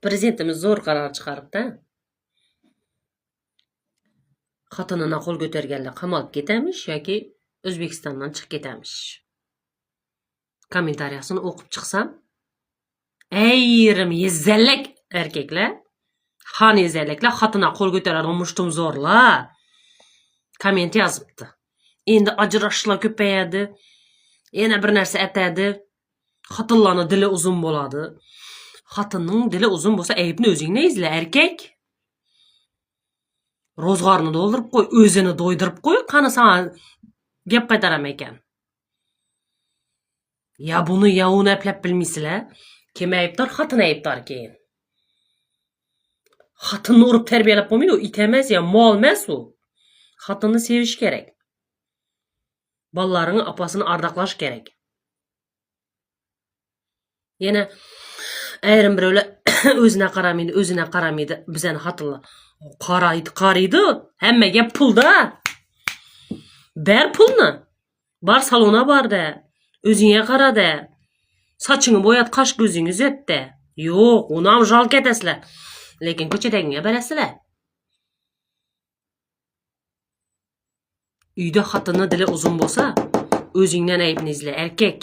Prezidentimiz zo'r qaror chiqaribdi. Xotinini qo'l ko'targanlar qamalib ketamish yoki O'zbekistondan chiqib ketamish. Kommentariyasini o'qib chiqsam, ayrim yezzalak erkaklar, xon yezzalaklar xotinini qo'l ko'taradigan mushtum zo'rlar komment yozibdi. Endi ajrashishlar ko'payadi, yana bir narsa aytadi. Xotinlarning dili uzun bo'ladi. Xotinning dili uzun bo'lsa, aybni o'zingni izla, erkak. Ro'zg'orni to'ldirib qo'y, o'zini do'ydirib qo'y, qani sana gap qaytaram ekan. Ya buni ya uni aplab bilmaysizlar. Kim aybdor? Xotin aybdor keyin. Xotinni urib tarbiyalab qo'ymaydi, u it emas ya, mol emas u. Xotinni sevish kerak. Bolalarini opasini ardoqlash kerak. Yana ayrim birovlar o'zina qaramaydi, bizani xotinlar qaraydi, hammaga pulda. Ber pulni. Bar salona barda. O'zingga qarada. Sochingni bo'yat, qosh ko'zingni uzatda. Yo'q, uni ham jol ketasizlar. Lekin ko'chadagiga berasizlar. Uyda xotinning dili uzun bo'lsa, o'zingdan aybni izla, erkak.